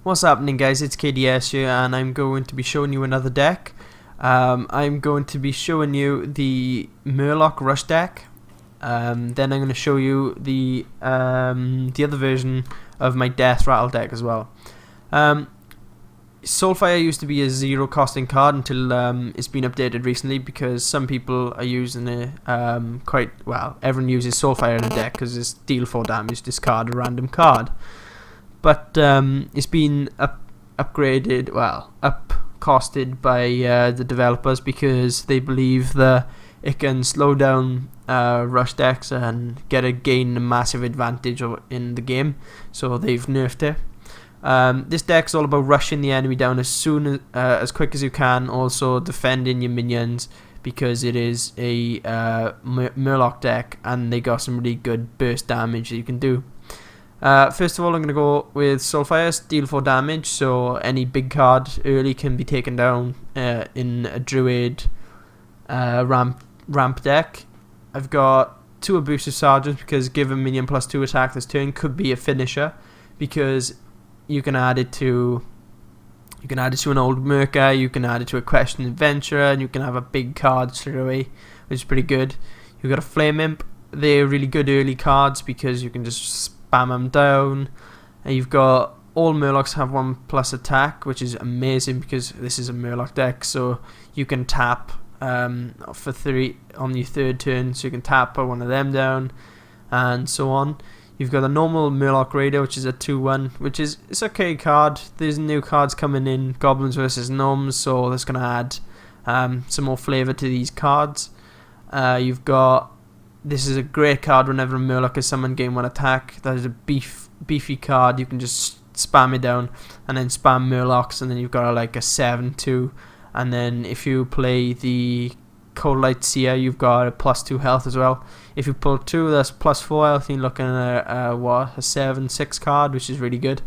What's happening, guys? It's KDS here, and I'm going to be showing you another deck. I'm going to be showing you the Murloc Rush deck. Then I'm going to show you the other version of my Death Rattle deck as well. Soulfire used to be a zero costing card until it's been updated recently because some people are using it quite well. Everyone uses Soulfire in a deck because it's deal 4 damage, discard a random card. But it's been upgraded, well, up-costed by the developers because they believe that it can slow down rush decks and gain a massive advantage in the game. So they've nerfed it. This deck's all about rushing the enemy down as quick as you can, also defending your minions because it is a Murloc deck and they got some really good burst damage that you can do. First of all, I'm going to go with Soulfire, deal 4 damage, so any big card early can be taken down in a Druid ramp deck. I've got 2 Abusive Sergeants because give a minion +2 attack this turn could be a finisher because you can add it to an old Merca, you can add it to a Questioned Adventurer, and you can have a big card straight away, which is pretty good. You've got a Flame Imp. They're really good early cards because you can just spam them down. And you've got all Murlocs have 1+ attack, which is amazing because this is a Murloc deck, so you can tap for 3 on your 3rd turn, so you can tap one of them down and so on. You've got a normal Murloc Raider, which is a 2/1, which is it's okay card. There's new cards coming in, Goblins versus Gnomes, so that's going to add some more flavour to these cards. This is a great card whenever a Murloc is summoned, gain 1 attack. That is a beefy card. You can just spam it down and then spam Murlocs, and then you've got like a 7/2. And then if you play the Cold Light Seer, you've got a +2 health as well. If you pull 2, that's +4 health. You're looking at a 7/6 card, which is really good.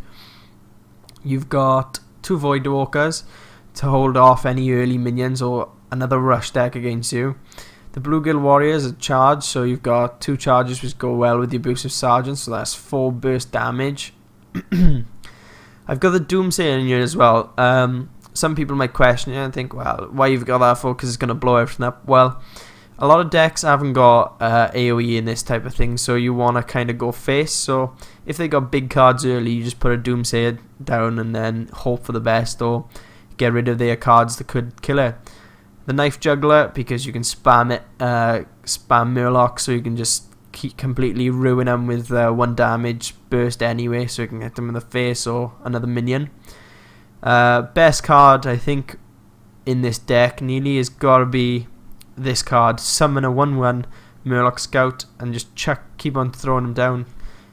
You've got 2 Void Walkers to hold off any early minions or another rush deck against you. The Bluegill Warriors are charged, so you've got 2 charges which go well with the Abusive Sergeant, so that's 4 burst damage. I've got the Doomsayer in here as well. Some people might question it and think, well, why you've got that for? Because it's going to blow everything up. Well, a lot of decks haven't got AoE in this type of thing, so you want to kind of go face. So if they got big cards early, you just put a Doomsayer down and then hope for the best, or get rid of their cards that could kill it. The Knife Juggler, because you can spam it, spam Murloc, so you can just completely ruin them with 1 damage burst anyway, so you can get them in the face or another minion. Best card, I think, in this deck, nearly, has got to be this card. Summon a 1/1 Murloc Scout and just keep on throwing them down.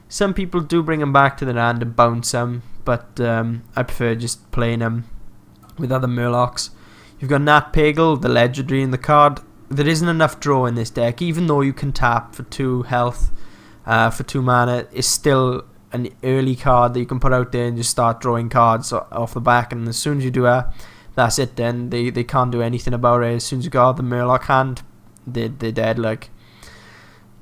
Some people do bring them back to the hand and bounce them, but I prefer just playing them with other Murlocs. You've got Nat Pagel, the legendary in the card. There isn't enough draw in this deck, even though you can tap for 2 health, for 2 mana. It's still an early card that you can put out there and just start drawing cards off the back, and as soon as you do that, that's it. Then they can't do anything about it. As soon as you got the Murloc hand, they're dead. Like,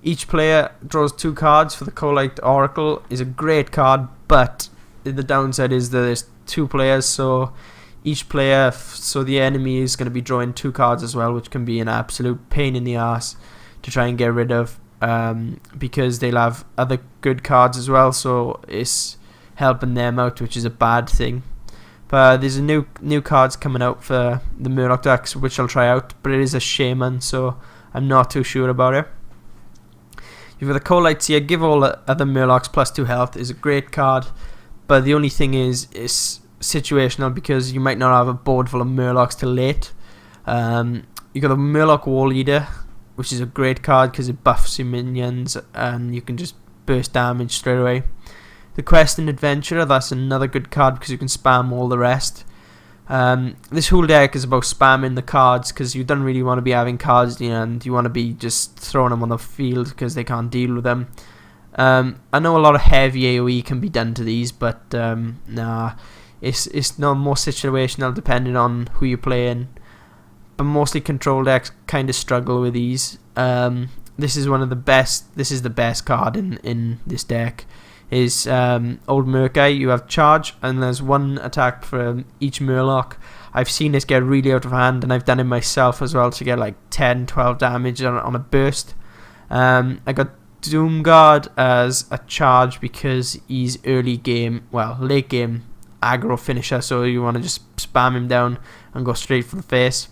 each player draws 2 cards. For the Colite Oracle is a great card, but the downside is that there's 2 players, so each player, so the enemy is going to be drawing 2 cards as well, which can be an absolute pain in the ass to try and get rid of. Because they'll have other good cards as well, so it's helping them out, which is a bad thing. But there's a new cards coming out for the Murloc decks, which I'll try out, but it is a Shaman, so I'm not too sure about it. You've got the Cold Light Seer, give all the other Murlocs +2 health, is a great card, but the only thing is it's situational because you might not have a board full of Murlocs till late. You've got the Murloc War Leader, which is a great card because it buffs your minions and you can just burst damage straight away. The Questioned Adventurer, that's another good card because you can spam all the rest. This whole deck is about spamming the cards because you don't really want to be having cards in your hand. You want to be just throwing them on the field because they can't deal with them. I know a lot of heavy AoE can be done to these, but nah, it's not more situational depending on who you're playing. But mostly control decks kind of struggle with these. This is one of the best. This is the best card in this deck. is old Merc guy. You have charge, and there's one attack for each Murloc. I've seen this get really out of hand, and I've done it myself as well to get like 10-12 damage on a burst. I got Doomguard as a charge because he's early game, well, late game aggro finisher, so you want to just spam him down and go straight for the face.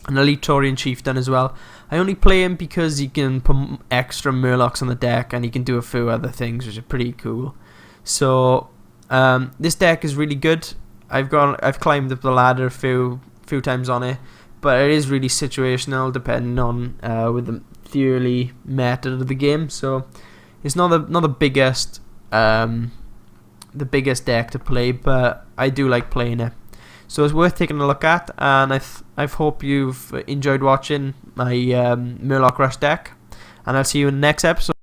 An Elite Taurian Chieftain as well. I only play him because he can put extra Murlocs on the deck, and he can do a few other things which are pretty cool. So this deck is really good. I've climbed up the ladder a few times on it, but it is really situational depending on with the early method of the game. So it's not the biggest deck to play, but I do like playing it. So it's worth taking a look at, and I hope you've enjoyed watching my Murloc Rush deck, and I'll see you in the next episode.